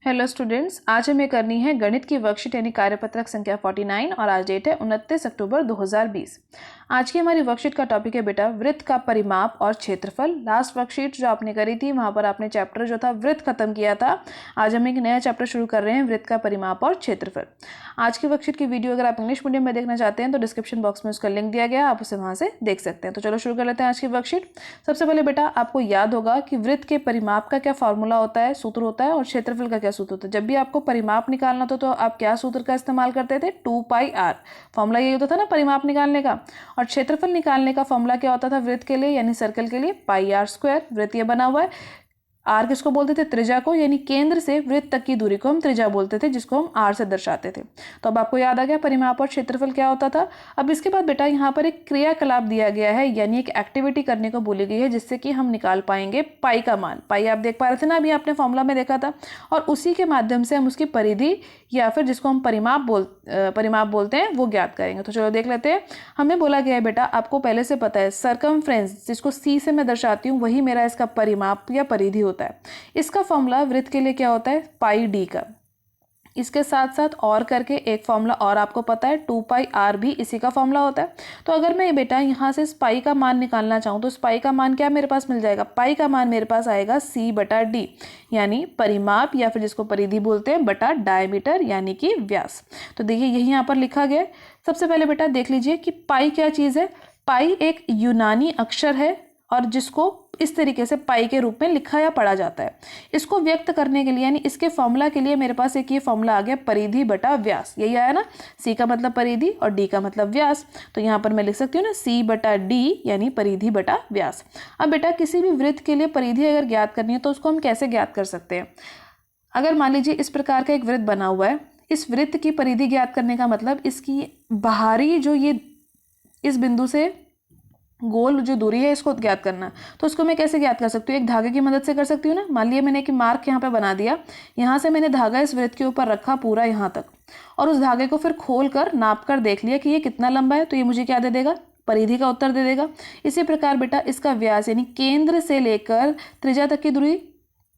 Hello students, आज हमें करनी है गणित की वर्कशीट यानी कार्यपत्रक संख्या 49 और आज डेट है 29 अक्टूबर 2020। आज की हमारी वर्कशीट का टॉपिक है बेटा वृत्त का परिमाप और क्षेत्रफल। लास्ट वर्कशीट जो आपने करी थी वहां पर आपने चैप्टर जो था वृत्त खत्म किया था। आज हम एक नया चैप्टर शुरू कर रहे हैं वृत्त का परिमाप और क्षेत्रफल। आज की वर्कशीट की वीडियो अगर आप इंग्लिश मीडियम में देखना चाहते हैं तो डिस्क्रिप्शन बॉक्स में उसका लिंक दिया गया, आप उसे वहां से देख सकते हैं। तो चलो शुरू कर लेते हैं आज की वर्कशीट। सबसे पहले बेटा आपको याद होगा कि वृत्त के परिमाप का क्या फॉर्मूला होता है, सूत्र होता है, और क्षेत्रफल का क्या सूत्र होता है। जब भी आपको परिमाप निकालना था तो आप क्या सूत्र का इस्तेमाल करते थे? 2πr। फॉर्मूला यही होता था ना परिमाप निकालने का। और क्षेत्रफल निकालने का फॉर्मूला क्या होता था वृत्त के लिए यानी सर्कल के लिए? πr²। वृत्त ये बना हुआ है। आर किसको बोलते थे? त्रिज्या को, यानी केंद्र से वृत्त तक की दूरी को हम त्रिज्या बोलते थे, जिसको हम आर से दर्शाते थे। तो अब आपको याद आ गया परिमाप और क्षेत्रफल क्या होता था। अब इसके बाद बेटा यहाँ पर एक क्रियाकलाप दिया गया है, यानी एक एक्टिविटी करने को बोली गई है, जिससे कि हम निकाल पाएंगे पाई का मान। पाई आप देख पा रहे थे ना, अभी आपने फॉर्मूला में देखा था। और उसी के माध्यम से हम उसकी परिधि या फिर जिसको हम परिमाप बोलते हैं वो ज्ञात करेंगे। तो चलो देख लेते हैं। हमें बोला गया है बेटा, आपको पहले से पता है सरकमफ्रेंस, जिसको सी से मैं दर्शाती हूँ, वही मेरा इसका परिमाप या परिधि होता है। इसका फॉर्मूला वृत्त के लिए क्या होता है? पाई डी का। इसके साथ साथ और करके एक फॉर्मूला और आपको पता है 2πr भी इसी का फॉर्मूला होता है। तो अगर मैं बेटा यहाँ से पाई का मान निकालना चाहूँ तो पाई का मान क्या मेरे पास मिल जाएगा? पाई का मान मेरे पास आएगा c/d, यानी परिमाप या फिर जिसको परिधि बोलते हैं बटा डायमीटर यानी कि व्यास। तो देखिए यही यहाँ पर लिखा गया है। सबसे पहले बेटा देख लीजिए कि पाई क्या चीज़ है। पाई एक यूनानी अक्षर है और जिसको इस तरीके से पाई के रूप में लिखा या पढ़ा जाता है। इसको व्यक्त करने के लिए यानी इसके फॉर्मूला के लिए मेरे पास एक ये फॉर्मूला आ गया परिधि बटा व्यास। यही आया ना, सी का मतलब परिधि और डी का मतलब व्यास। तो यहाँ पर मैं लिख सकती हूँ ना c/d यानी परिधि बटा व्यास। अब बेटा किसी भी वृत्त के लिए परिधि अगर ज्ञात करनी है तो उसको हम कैसे ज्ञात कर सकते हैं? अगर मान लीजिए इस प्रकार का एक वृत्त बना हुआ है, इस वृत्त की परिधि ज्ञात करने का मतलब इसकी बाहरी जो ये इस बिंदु से गोल जो दूरी है इसको ज्ञात करना। तो उसको मैं कैसे ज्ञात कर सकती हूँ? एक धागे की मदद से कर सकती हूँ ना। मान लिया मैंने एक मार्क यहाँ पे बना दिया, यहाँ से मैंने धागा इस वृत्त के ऊपर रखा पूरा यहाँ तक, और उस धागे को फिर खोल कर नाप कर देख लिया कि ये कितना लंबा है, तो ये मुझे क्या दे देगा? परिधि का उत्तर दे देगा। इसी प्रकार बेटा इसका व्यास यानी केंद्र से लेकर त्रिज्या तक की दूरी,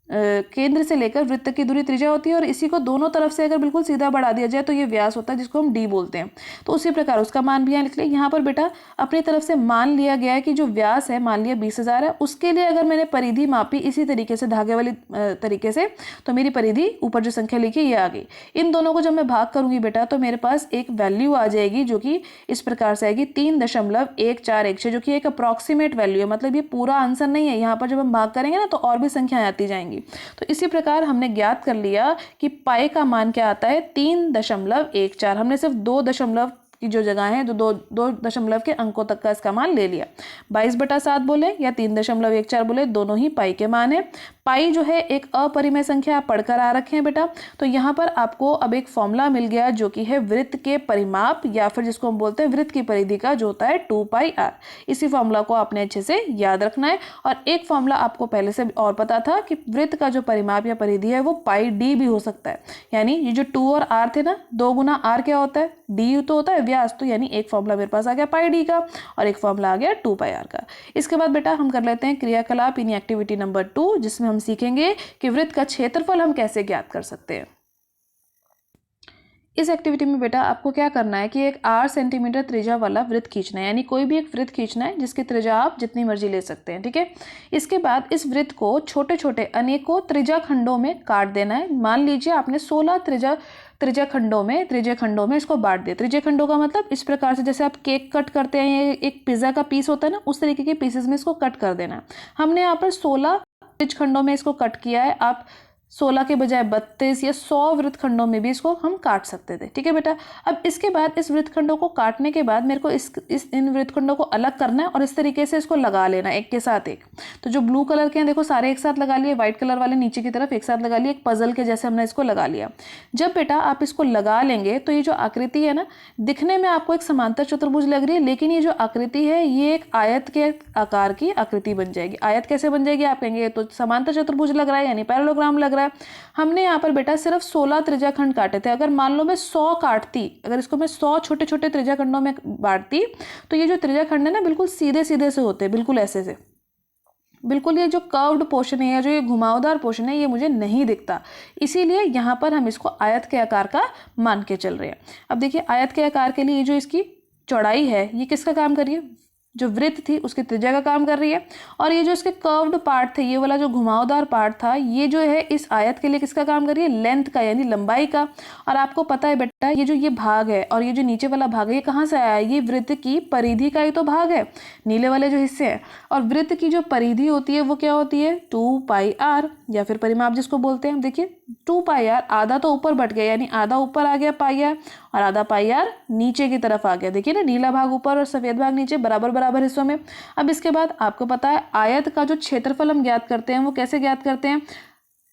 केंद्र से लेकर वृत्त तक की दूरी त्रिज्या होती है, और इसी को दोनों तरफ से अगर बिल्कुल सीधा बढ़ा दिया जाए तो ये व्यास होता है, जिसको हम डी बोलते हैं। तो उसी प्रकार उसका मान भी यहाँ लिख लिया। यहाँ पर बेटा अपनी तरफ से मान लिया गया है कि जो व्यास है मान लिया 20,000 है, उसके लिए अगर मैंने परिधि मापी इसी तरीके से धागे वाली तरीके से, तो मेरी परिधि ऊपर जो संख्या लिखी ये आ गई। इन दोनों को जब मैं भाग करूंगी बेटा तो मेरे पास एक वैल्यू आ जाएगी जो कि इस प्रकार से आएगी 3.1416, जो कि एक अप्रॉक्सीमेट वैल्यू है, मतलब ये पूरा आंसर नहीं है। यहाँ पर जब हम भाग करेंगे ना तो और भी संख्याएं आती जाएंगी। तो इसी प्रकार हमने ज्ञात कर लिया कि पाई का मान क्या आता है? 3.14। हमने सिर्फ 2 दशमलव की जो जगह है, दो दशमलव के अंकों तक का इसका मान ले लिया। 22/7 बोले या 3.14 बोले, दोनों ही पाई के मान है। पाई जो है एक अपरिमेय संख्या, आप पढ़कर आ रखे हैं बेटा। तो यहाँ पर आपको अब एक फॉर्मूला मिल गया जो कि है वृत्त के परिमाप या फिर जिसको हम बोलते हैं वृत्त की परिधि का, जो होता है 2πr। इसी फॉर्मूला को आपने अच्छे से याद रखना है। और एक फॉर्मूला आपको पहले से और पता था कि वृत्त का जो परिमाप या परिधि है वो πd भी हो सकता है। यानी ये जो 2 और r थे ना, 2 गुना r क्या होता है? d तो होता है व्यास। तो यानी एक फॉर्मूला मेरे पास आ गया πd का और एक फॉर्मूला आ गया 2πr का। इसके बाद बेटा हम कर लेते हैं क्रियाकलाप यानी एक्टिविटी नंबर 2, जिसमें हम सीखेंगे कि वृत्त का क्षेत्रफल हम कैसे ज्ञात कर सकते हैं। इस एक्टिविटी में बेटा आपको क्या करना है कि एक 8 सेंटीमीटर त्रिज्या वाला वृत्त खींचना है, यानी कोई भी एक वृत्त खींचना है जिसकी त्रिज्या आप जितनी मर्जी ले सकते हैं, ठीक है। इसके बाद इस वृत्त को छोटे छोटे अनेकों त्रिज्या खंडों में काट देना है। मान लीजिए आपने 16 त्रिज्या खंडों में इसको बांट दिया। त्रिज्या खंडों का मतलब इस प्रकार से जैसे आप केक कट करते हैं, ये एक पिज्जा का पीस होता है ना, उस तरीके के पीसेस में इसको कट कर देना है। हमने यहाँ पर 16 वृत्त खंडों में इसको कट किया है। आप 16 के बजाय 32 या 100 वृत्त खंडों में भी इसको हम काट सकते थे, ठीक है बेटा। अब इसके बाद इस वृत्त खंडों को काटने के बाद मेरे को इन वृत्त खंडों को अलग करना है और इस तरीके से इसको लगा लेना एक के साथ एक। तो जो ब्लू कलर के हैं देखो सारे एक साथ लगा लिए, व्हाइट कलर वाले नीचे की तरफ एक साथ लगा लिए, एक पजल के जैसे हमने इसको लगा लिया। जब बेटा आप इसको लगा लेंगे तो ये जो आकृति है ना, दिखने में आपको एक समांतर चतुर्भुज लग रही है, लेकिन ये जो आकृति है ये एक आयत के आकार की आकृति बन जाएगी। आयत कैसे बन जाएगी आप कहेंगे, तो समांतर चतुर्भुज लग रहा है यानी पैरेललोग्राम लग रहा है। हमने यहाँ पर बेटा सिर्फ 16 त्रिज्या खंड काटे थे। अगर मान लो मैं 100 काटती, अगर इसको मैं 100 छोटे छोटे त्रिज्या खंडों में बांटती, तो ये जो त्रिज्या खंड है ना बिल्कुल सीधे सीधे से होते हैं, बिल्कुल ऐसे से, बिल्कुल ये जो कर्व्ड पोर्शन है या जो ये घुमावदार पोर्शन है ये मुझे नहीं दिखता, इसीलिए यहाँ पर हम इसको आयत के आकार का मान के चल रहे हैं। अब देखिए आयत के आकार के लिए जो इसकी चौड़ाई है ये किसका काम कर रही है, जो वृत्त थी उसकी त्रिज्या का काम कर रही है। और ये जो इसके कर्व्ड पार्ट थे, ये वाला जो घुमावदार पार्ट था, ये जो है इस आयत के लिए किसका काम कर रही है, लेंथ का यानी लंबाई का। और आपको पता है बेटा ये जो ये भाग है और ये जो नीचे वाला भाग है ये कहाँ से आया है, ये वृत्त की परिधि का ही तो भाग है, नीले वाले जो हिस्से हैं। और वृत्त की जो परिधि होती है वो क्या होती है, 2πr या फिर परिमाप जिसको बोलते हैं। देखिए 2πr आधा तो ऊपर बढ़ गया यानी आधा ऊपर आ गया πr और आधा πr नीचे की तरफ आ गया। देखिए ना, नीला भाग ऊपर और सफेद भाग नीचे, बराबर बराबर हिस्सों में। अब इसके बाद आपको पता है आयत का जो क्षेत्रफल हम ज्ञात करते हैं वो कैसे ज्ञात करते हैं,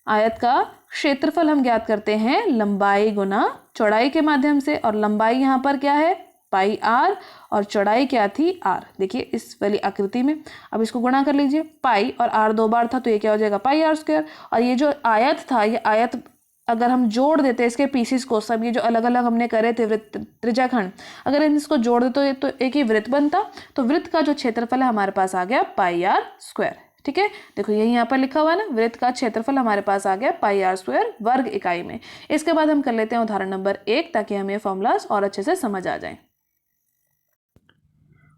आयत का क्षेत्रफल हम ज्ञात करते हैं लंबाई गुना चौड़ाई के माध्यम से। और लंबाई यहाँ पर क्या है, πr और चौड़ाई क्या थी, r। देखिए इस वाली आकृति में अब इसको गुणा कर लीजिए, पाई और r 2 बार था तो ये क्या हो जाएगा πr²। और ये जो आयत था, ये आयत अगर हम जोड़ देते हैं इसके पीसीस को, सब ये जो अलग अलग हमने करे थे वृत्त त्रिज्याखंड, अगर हम इसको जोड़ दे तो एक ही वृत्त बनता। तो वृत्त का जो क्षेत्रफल है हमारे पास आ गया πr²। ठीक है, देखो यही यहाँ पर लिखा हुआ है ना, वृत्त का क्षेत्रफल हमारे पास आ गया πr² वर्ग इकाई में। इसके बाद हम कर लेते हैं उदाहरण नंबर 1 ताकि हमें फॉर्मूलाज और अच्छे से समझ आ जाए।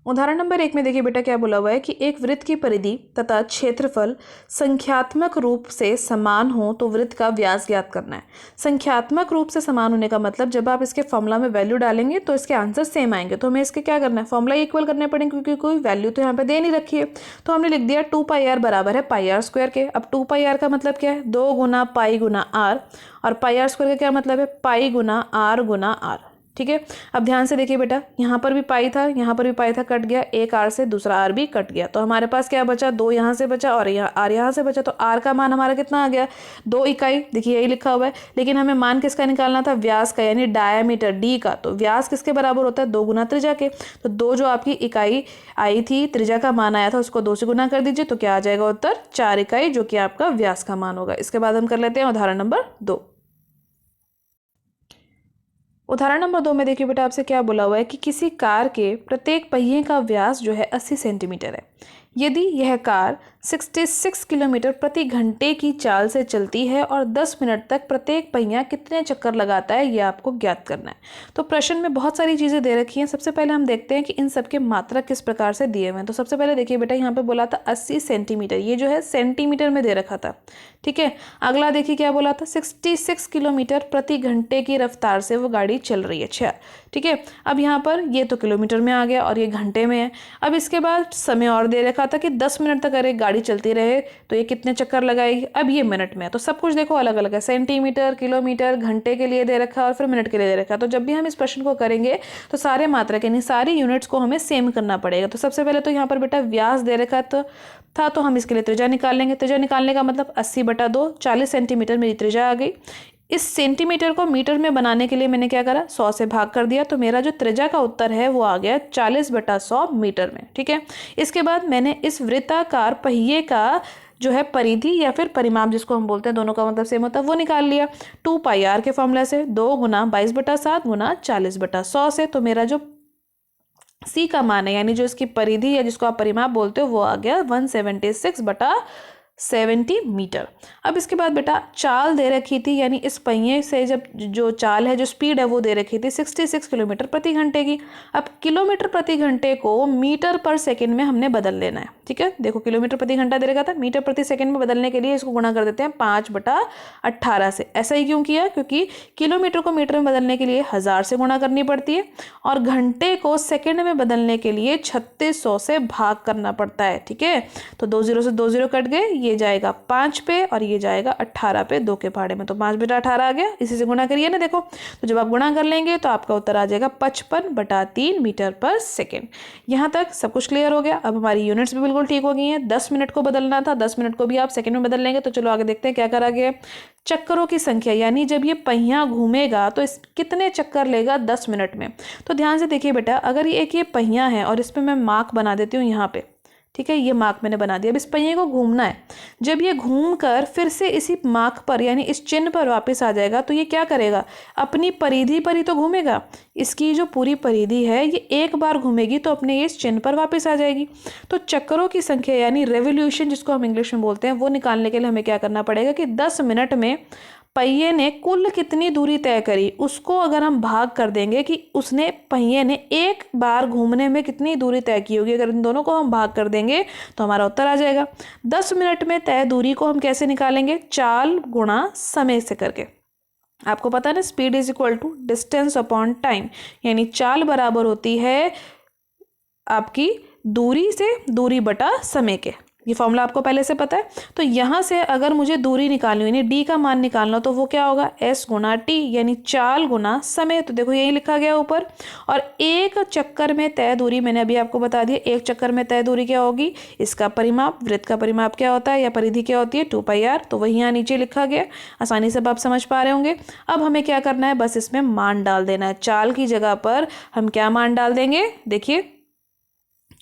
उदाहरण नंबर 1 में देखिए बेटा क्या बोला हुआ है कि एक वृत्त की परिधि तथा क्षेत्रफल संख्यात्मक रूप से समान हो तो वृत्त का व्यास ज्ञात करना है। संख्यात्मक रूप से समान होने का मतलब जब आप इसके फॉर्मूला में वैल्यू डालेंगे तो इसके आंसर सेम आएंगे। तो हमें इसके क्या करना है, फॉर्मूला इक्वल करने पड़ेंगे क्योंकि कोई वैल्यू तो यहाँ पे दे नहीं रखी है। तो हमने लिख दिया 2πr बराबर है πr² के। अब 2πr का मतलब क्या है, 2 गुना पाई गुना r, और πr² का क्या मतलब है, पाई गुना r। ठीक है, अब ध्यान से देखिए बेटा, यहाँ पर भी पाई था, यहाँ पर भी पाई था, कट गया, एक r से दूसरा r भी कट गया। तो हमारे पास क्या बचा, 2 यहाँ से बचा और यहाँ r यहाँ से बचा। तो r का मान हमारा कितना आ गया, 2 इकाई। देखिए यही लिखा हुआ है, लेकिन हमें मान किसका निकालना था, व्यास का, यानी डायामीटर d का। तो व्यास किसके बराबर होता है, 2 गुना त्रिज्या के। तो 2 जो आपकी इकाई आई थी, त्रिज्या का मान आया था, उसको 2 से गुना कर दीजिए तो क्या आ जाएगा उत्तर, 4 इकाई, जो कि आपका व्यास का मान होगा। इसके बाद हम कर लेते हैं उदाहरण नंबर 2। उदाहरण नंबर 2 में देखिए बेटा आपसे क्या बोला हुआ है कि किसी कार के प्रत्येक पहिए का व्यास जो है 80 सेंटीमीटर है। यदि यह कार 66 किलोमीटर प्रति घंटे की चाल से चलती है और 10 मिनट तक प्रत्येक पहिया कितने चक्कर लगाता है, ये आपको ज्ञात करना है। तो प्रश्न में बहुत सारी चीज़ें दे रखी हैं। सबसे पहले हम देखते हैं कि इन सब के मात्रक किस प्रकार से दिए हुए हैं। तो सबसे पहले देखिए बेटा यहाँ पे बोला था 80 सेंटीमीटर, ये जो है सेंटीमीटर में दे रखा था। ठीक है, अगला देखिए क्या बोला था, 66 किलोमीटर प्रति घंटे की रफ्तार से वो गाड़ी चल रही है। अच्छा ठीक है, अब यहाँ पर ये तो किलोमीटर में आ गया और ये घंटे में है। अब इसके बाद समय और दे रखा था कि 10 मिनट तक अगर गाड़ी चलती रहे तो ये कितने चक्कर लगाएगी। अब ये मिनट में है, तो सब कुछ देखो अलग अलग है, सेंटीमीटर, किलोमीटर, घंटे के लिए दे रखा है और फिर मिनट के लिए दे रखा है। तो जब भी हम इस प्रश्न को करेंगे तो सारे मात्रक यानी सारी यूनिट्स को हमें सेम करना पड़ेगा। तो सबसे पहले तो यहाँ पर बेटा व्यास दे रखा था तो हम इसके लिए त्रिज्या निकाल लेंगे। त्रिज्या निकालने का मतलब 80/2, 40 सेंटीमीटर मेरी त्रिज्या आ गई। इस सेंटीमीटर को मीटर में बनाने के लिए मैंने क्या करा, 100 से भाग कर दिया। तो मेरा जो त्रिज्या का उत्तर है वो आ गया 40/100 मीटर में। ठीक है, इसके बाद मैंने इस वृत्ताकार पहिए का जो है परिधि या फिर परिमाप जिसको हम बोलते हैं, दोनों का मतलब सेम होता है, वो निकाल लिया 2πr के फॉर्मूला से, 2 गुना 22/7 गुना 40/100 से। तो मेरा जो सी का मान है यानी जो इसकी परिधि या जिसको आप परिमाप बोलते हो वो आ गया 176/70 मीटर। अब इसके बाद बेटा चाल दे रखी थी, यानी इस पहिए से जब जो चाल है, जो स्पीड है वो दे रखी थी 66 किलोमीटर प्रति घंटे की। अब किलोमीटर प्रति घंटे को मीटर पर सेकंड में हमने बदल लेना है। ठीक है, देखो किलोमीटर प्रति घंटा दे रखा था, मीटर प्रति सेकंड में बदलने के लिए इसको गुणा कर देते हैं 5/18 से। ऐसा ही क्यों किया, क्योंकि किलोमीटर को मीटर में बदलने के लिए 1000 से गुणा करनी पड़ती है और घंटे को सेकंड में बदलने के लिए 3600 से भाग करना पड़ता है। ठीक है, तो 2 0 से 2 0 कट गए, ये जाएगा 5 पे और ये जाएगा 18 पे, 2 के पहाड़े में। तो 5/18 आ गया, इसी से गुणा करिए ना। देखो तो जब आप गुणा कर लेंगे तो आपका उत्तर आ जाएगा 55/3 मीटर पर सेकेंड। यहाँ तक सब कुछ क्लियर हो गया। अब हमारी यूनिट्स भी बिल्कुल ठीक हो गई हैं। 10 मिनट को बदलना था, 10 मिनट को भी आप सेकेंड में बदल लेंगे। तो चलो आगे देखते हैं क्या करा गया। चक्करों की संख्या, यानी जब ये पहिया घूमेगा तो इस कितने चक्कर लेगा 10 मिनट में। तो ध्यान से देखिए बेटा, अगर ये एक ये पहिया है और इस पर मैं मार्क बना देती हूँ यहाँ पे, ठीक है, ये मार्क मैंने बना दिया। अब इस पहिए को घूमना है। जब ये घूम कर फिर से इसी मार्क पर यानी इस चिन्ह पर वापस आ जाएगा तो ये क्या करेगा, अपनी परिधि पर ही तो घूमेगा। इसकी जो पूरी परिधि है ये एक बार घूमेगी तो अपने इस चिन्ह पर वापस आ जाएगी। तो चक्करों की संख्या यानी रेवोल्यूशन जिसको हम इंग्लिश में बोलते हैं, वो निकालने के लिए हमें क्या करना पड़ेगा कि 10 मिनट में पहिए ने कुल कितनी दूरी तय करी, उसको अगर हम भाग कर देंगे कि उसने पहिए ने एक बार घूमने में कितनी दूरी तय की होगी, अगर इन दोनों को हम भाग कर देंगे तो हमारा उत्तर आ जाएगा। 10 मिनट में तय दूरी को हम कैसे निकालेंगे, चाल गुणा समय से करके। आपको पता है ना, speed is equal to distance upon time, यानी चाल बराबर होती है आपकी दूरी से दूरी बटा समय के। ये फॉर्मूला आपको पहले से पता है। तो यहाँ से अगर मुझे दूरी निकालनी हो यानी डी का मान निकालना तो वो क्या होगा, एस गुना टी यानी चाल गुना समय। तो देखो यही लिखा गया ऊपर। और एक चक्कर में तय दूरी मैंने अभी आपको बता दिया, एक चक्कर में तय दूरी क्या होगी, इसका परिमाप, वृत्त का परिमाप क्या होता है या परिधि क्या होती है, 2πr। तो वही यहाँ नीचे लिखा गया, आसानी से आप समझ पा रहे होंगे। अब हमें क्या करना है, बस इसमें मान डाल देना है। चाल की जगह पर हम क्या मान डाल देंगे, देखिए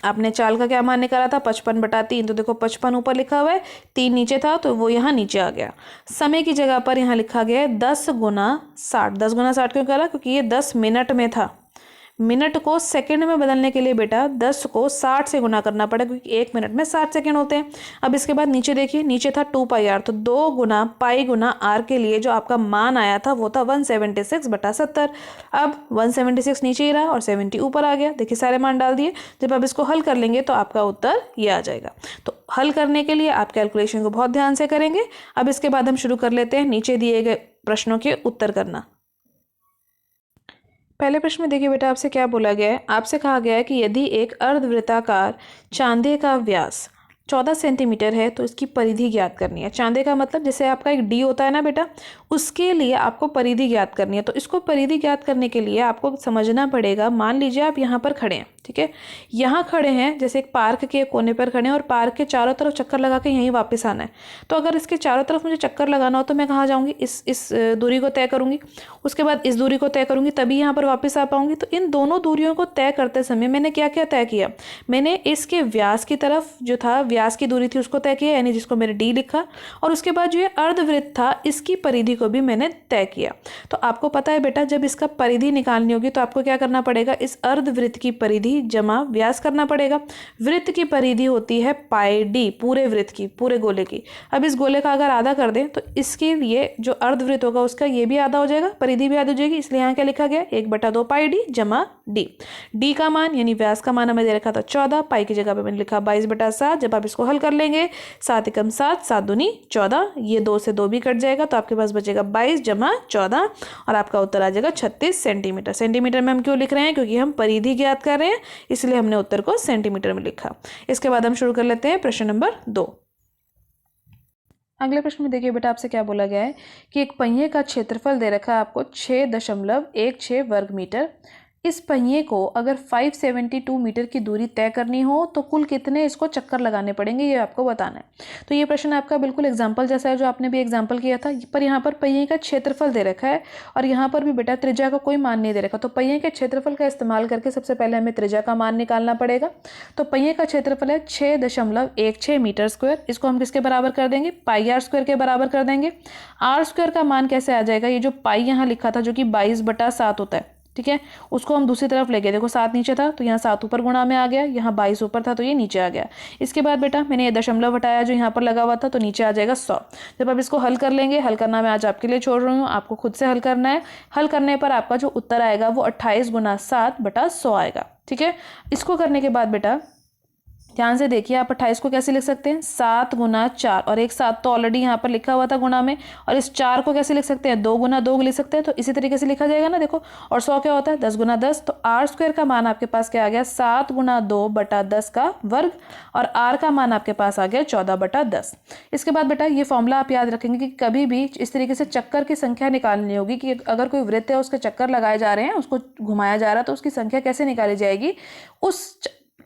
आपने चाल का क्या मान निकाला था, 55/3। तो देखो 55 ऊपर लिखा हुआ है, 3 नीचे था तो वो यहाँ नीचे आ गया। समय की जगह पर यहाँ लिखा गया है 10 गुना 60। 10 गुना 60 क्यों करा, क्योंकि ये 10 मिनट में था। मिनट को सेकंड में बदलने के लिए बेटा 10 को 60 से गुना करना पड़ेगा, क्योंकि 1 मिनट में 60 सेकंड होते हैं। अब इसके बाद नीचे देखिए, नीचे था 2πr, तो 2 गुना पाई गुना आर के लिए जो आपका मान आया था वो था 176/70। अब 176 नीचे ही रहा और 70 ऊपर आ गया। देखिए सारे मान डाल दिए। जब आप इसको हल कर लेंगे तो आपका उत्तर ये आ जाएगा। तो हल करने के लिए आप कैलकुलेशन को बहुत ध्यान से करेंगे। अब इसके बाद हम शुरू कर लेते हैं नीचे दिए गए प्रश्नों के उत्तर करना। पहले प्रश्न में देखिए बेटा, आपसे क्या बोला गया है, आपसे कहा गया है कि यदि एक अर्धवृत्ताकार चांदे का व्यास 14 सेंटीमीटर है तो इसकी परिधि ज्ञात करनी है। चांदे का मतलब जैसे आपका एक डी होता है ना बेटा, उसके लिए आपको परिधि ज्ञात करनी है। तो इसको परिधि ज्ञात करने के लिए आपको समझना पड़ेगा, मान लीजिए आप यहाँ पर खड़े हैं, ठीक है, यहाँ खड़े हैं, जैसे एक पार्क के कोने पर खड़े हैं और पार्क के चारों तरफ चक्कर लगा के यहीं वापस आना है। तो अगर इसके चारों तरफ मुझे चक्कर लगाना हो तो मैं कहाँ जाऊँगी, इस दूरी को तय करूँगी, उसके बाद इस दूरी को तय करूँगी, तभी यहाँ पर वापस आ पाऊँगी। तो इन दोनों दूरियों को तय करते समय मैंने क्या क्या तय किया, मैंने इसके व्यास की तरफ जो था, व्यास की दूरी थी उसको तय किया, यानी जिसको मैंने डी लिखा। और उसके बाद जो ये अर्धवृत्त था इसकी परिधि को भी मैंने तय किया। तो आपको पता है बेटा, जब इसका परिधि निकालनी होगी तो आपको क्या करना पड़ेगा, इस अर्धवृत्त की परिधि जमा व्यास करना पड़ेगा। वृत्त की परिधि होती है पाई डी, पूरे वृत्त की, पूरे गोले की। अब इस गोले का अगर आधा कर दें तो इसके लिए जो अर्धवृत्त होगा उसका ये भी आधा हो जाएगा, परिधि भी आधी हो जाएगी। इसलिए यहाँ क्या लिखा गया, 1/2 पाई डी जमा डी। डी का मान यानी व्यास का मान हमें दे रखा था 14, पाई की जगह पे मैंने लिखा 22/7। जब आप इसको हल कर लेंगे, 7 एकम 7, 7 दूनी 14, ये 2 से 2 भी कट जाएगा तो आपके पास बचेगा 22 जमा 14 और आपका उत्तर आ जाएगा 36 सेंटीमीटर। सेंटीमीटर में हम क्यों लिख रहे हैं, क्योंकि हम परिधि ज्ञात कर रहे हैं, इसलिए हमने उत्तर को सेंटीमीटर में लिखा। इसके बाद हम शुरू कर लेते हैं प्रश्न नंबर 2। अगले प्रश्न में देखिए बेटा, आपसे क्या बोला गया है कि एक पहिए का क्षेत्रफल दे रखा है आपको 6.16 वर्ग मीटर। इस पहिए को अगर 572 मीटर की दूरी तय करनी हो तो कुल कितने इसको चक्कर लगाने पड़ेंगे, ये आपको बताना है। तो ये प्रश्न आपका बिल्कुल एग्जाम्पल जैसा है जो आपने भी एग्जाम्पल किया था, पर यहाँ पर पहिए का क्षेत्रफल दे रखा है और यहाँ पर भी बेटा त्रिज्या का कोई मान नहीं दे रखा। तो पहिए के क्षेत्रफल का इस्तेमाल करके सबसे पहले हमें त्रिज्या का मान निकालना पड़ेगा। तो पहिए का क्षेत्रफल है 6.16 मीटर स्क्वायर। इसको हम किसके बराबर कर देंगे, पाई आर स्क्वायर के बराबर कर देंगे। आर स्क्वायर का मान कैसे आ जाएगा, ये जो पाई यहाँ लिखा था जो कि 22/7 होता है, ठीक है, उसको हम दूसरी तरफ ले गए। देखो 7 नीचे था तो यहाँ 7 ऊपर गुणा में आ गया, यहाँ 22 ऊपर था तो ये नीचे आ गया। इसके बाद बेटा मैंने ये दशमलव हटाया जो यहाँ पर लगा हुआ था तो नीचे आ जाएगा 100। जब आप इसको हल कर लेंगे, हल करना मैं आज आपके लिए छोड़ रही हूँ, आपको खुद से हल करना है। हल करने पर आपका जो उत्तर आएगा वो 28 गुना 7/100 आएगा, ठीक है। इसको करने के बाद बेटा ध्यान से देखिए, आप 28 को कैसे लिख सकते हैं, 7 गुना 4, और एक 7 तो ऑलरेडी यहाँ पर लिखा हुआ था गुणा में, और इस 4 को कैसे लिख सकते हैं, 2 गुना 2 लिख सकते हैं। तो इसी तरीके से लिखा जाएगा ना, देखो। और 100 क्या होता है, 10 गुना 10। तो आर स्क्वायर का मान आपके पास क्या आ गया, 7 गुना 2/10 का वर्ग, और आर का मान आपके पास आ गया 14/10। इसके बाद बेटा ये फॉर्मूला आप याद रखेंगे कि कभी भी इस तरीके से चक्कर की संख्या निकालनी होगी कि अगर कोई वृत्त है उसके चक्कर लगाए जा रहे हैं, उसको घुमाया जा रहा है, तो उसकी संख्या कैसे निकाली जाएगी, उस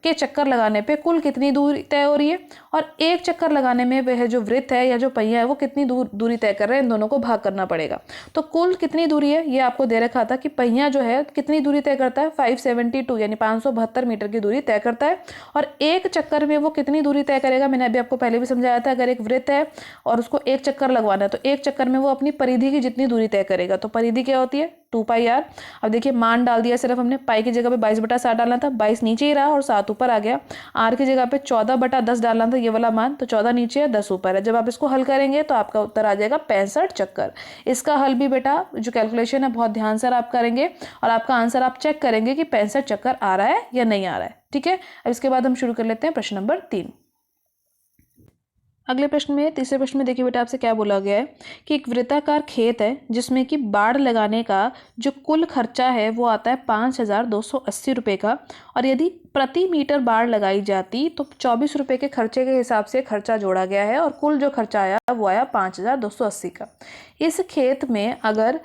के चक्कर लगाने पे कुल कितनी दूरी तय हो रही है, और एक चक्कर लगाने में वह जो वृत्त है या जो पहिया है वो कितनी दूरी तय कर रहे हैं, इन दोनों को भाग करना पड़ेगा। तो कुल कितनी दूरी है ये आपको दे रखा था कि पहिया जो है कितनी दूरी तय करता है, 572 यानी 572 मीटर की दूरी तय करता है, और एक चक्कर में वो कितनी दूरी तय करेगा, मैंने अभी आपको पहले भी समझाया था। अगर एक वृत्त है और उसको एक चक्कर लगवाना है तो एक चक्कर में वो अपनी परिधि की जितनी दूरी तय करेगा। तो परिधि क्या होती है, 2πr। अब देखिए मान डाल दिया, सिर्फ हमने पाई की जगह पे 22/7 डालना था, 22 नीचे ही रहा और 7 ऊपर आ गया। आर की जगह पे 14/10 डालना था, ये वाला मान, तो 14 नीचे है 10 ऊपर है। जब आप इसको हल करेंगे तो आपका उत्तर आ जाएगा 65 चक्कर। इसका हल भी बेटा जो कैलकुलेशन है बहुत ध्यान से आप करेंगे और आपका आंसर आप चेक करेंगे कि 65 चक्कर आ रहा है या नहीं आ रहा है। ठीक है, अब इसके बाद हम शुरू कर लेते हैं प्रश्न नंबर 3। अगले प्रश्न में, तीसरे प्रश्न में देखिए बेटा आपसे क्या बोला गया है कि एक वृत्ताकार खेत है जिसमें कि बाड़ लगाने का जो कुल खर्चा है वो आता है 5,280 रुपये का, और यदि प्रति मीटर बाड़ लगाई जाती तो 24 रुपये के खर्चे के हिसाब से खर्चा जोड़ा गया है, और कुल जो खर्चा आया वो आया 5,280 का। इस खेत में अगर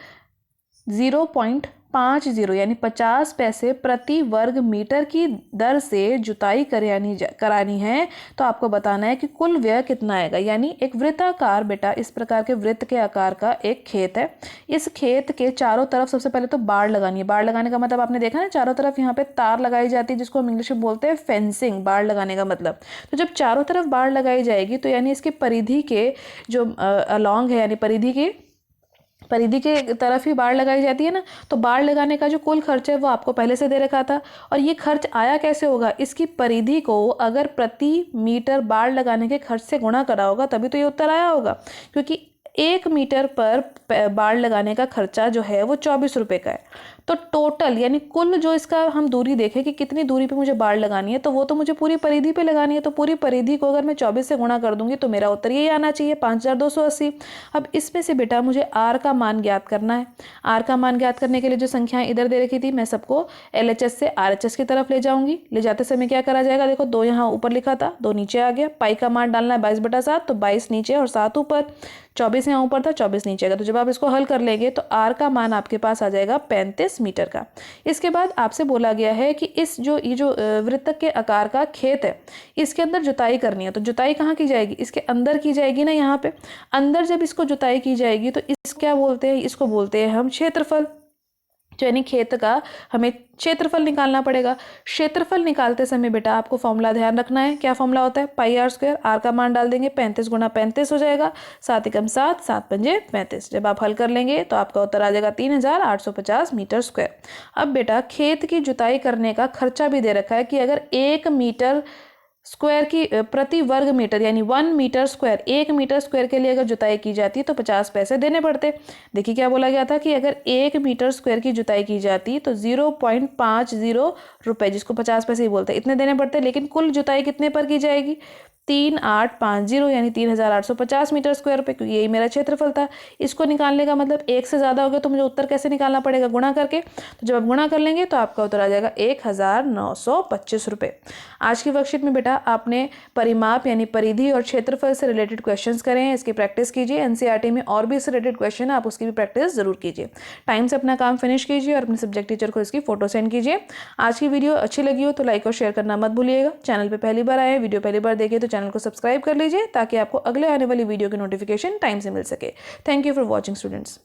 0.50 यानी 50 पैसे प्रति वर्ग मीटर की दर से जुताई करानी है तो आपको बताना है कि कुल व्यय कितना आएगा। यानी एक वृत्ताकार बेटा इस प्रकार के वृत्त के आकार का एक खेत है। इस खेत के चारों तरफ सबसे पहले तो बाड़ लगानी है। बाड़ लगाने का मतलब आपने देखा ना, चारों तरफ यहाँ पे तार लगाई जाती है जिसको हम इंग्लिश में बोलते हैं फेंसिंग, बाड़ लगाने का मतलब। तो जब चारों तरफ बाड़ लगाई जाएगी तो यानी इसकी परिधि के जो अलॉन्ग है यानी परिधि के तरफ ही बाड़ लगाई जाती है ना, तो बाड़ लगाने का जो कुल खर्च है वो आपको पहले से दे रखा था। और ये खर्च आया कैसे होगा, इसकी परिधि को अगर प्रति मीटर बाड़ लगाने के खर्च से गुणा करा होगा तभी तो ये उत्तर आया होगा, क्योंकि 1 मीटर पर बाड़ लगाने का खर्चा जो है वो 24 रुपये का है। तो टोटल यानी कुल जो इसका हम दूरी देखें कि कितनी दूरी पे मुझे बाड़ लगानी है, तो वो तो मुझे पूरी परिधि पे लगानी है। तो पूरी परिधि को अगर मैं 24 से गुणा कर दूंगी तो मेरा उत्तर यही आना चाहिए 5,280। अब इसमें से बेटा मुझे आर का मान ज्ञात करना है। आर का मान ज्ञात करने के लिए जो संख्याएं इधर दे रखी थी मैं सबको LHS से RHS की तरफ ले जाऊंगी। ले जाते समय क्या करा जाएगा, देखो 2 यहाँ ऊपर लिखा था, 2 नीचे आ गया। पाई का मान डालना है 22/7, तो 22 नीचे और 7 ऊपर। 24 यहाँ ऊपर था, 24 नीचे आएगा। तो जब आप इसको हल कर लेंगे तो आर का मान आपके पास आ जाएगा 35 मीटर का। इसके बाद आपसे बोला गया है कि ये जो वृत्त के आकार का खेत है इसके अंदर जुताई करनी है। तो जुताई कहाँ की जाएगी, इसके अंदर की जाएगी ना, यहाँ पे अंदर जब इसको जुताई की जाएगी तो इस क्या बोलते हैं, इसको बोलते हैं हम क्षेत्रफल। यानी खेत का हमें क्षेत्रफल निकालना पड़ेगा। क्षेत्रफल निकालते समय बेटा आपको फॉर्मूला ध्यान रखना है। क्या फॉर्मूला होता है, πr²। आर का मान डाल देंगे, 35 × 35 हो जाएगा, 7 × 7, 7 × 35। जब आप हल कर लेंगे तो आपका उत्तर आ जाएगा 3,850 मीटर स्क्वायर। अब बेटा खेत की जुताई करने का खर्चा भी दे रखा है कि अगर 1 मीटर स्क्वायर की प्रति वर्ग मीटर यानी 1 मीटर स्क्वायर, 1 मीटर स्क्वायर के लिए अगर जुताई की जाती तो 50 पैसे देने पड़ते। देखिए क्या बोला गया था कि अगर 1 मीटर स्क्वायर की जुताई की जाती तो 0.50 रुपये, जिसको 50 पैसे ही बोलते हैं, इतने देने पड़ते। लेकिन कुल जुताई कितने पर की जाएगी, 3,850 यानी 3,850 मीटर स्क्वायर पे, क्योंकि यही मेरा क्षेत्रफल था। इसको निकालने का मतलब 1 से ज़्यादा हो गया तो मुझे उत्तर कैसे निकालना पड़ेगा, गुणा करके। तो जब आप गुणा कर लेंगे तो आपका उत्तर आ जाएगा 1,925 रुपये। आज की वर्कशीट में बेटा आपने परिमाप यानी परिधि और क्षेत्रफल से रिलेटेड क्वेश्चंस करे हैं, इसकी प्रैक्टिस कीजिए। NCERT में और भी इससे रिलेटेड क्वेश्चन है, आप उसकी भी प्रैक्टिस जरूर कीजिए। टाइम से अपना काम फिनिश कीजिए और अपने सब्जेक्ट टीचर को इसकी फोटो सेंड कीजिए। आज की वीडियो अच्छी लगी हो तो लाइक और शेयर करना मत भूलिएगा। चैनल पर पहली बार आए, वीडियो पहली बार देखे तो चैनल को सब्सक्राइब कर लीजिए ताकि आपको अगले आने वाली वीडियो की नोटिफिकेशन टाइम से मिल सके। Thank you for watching students.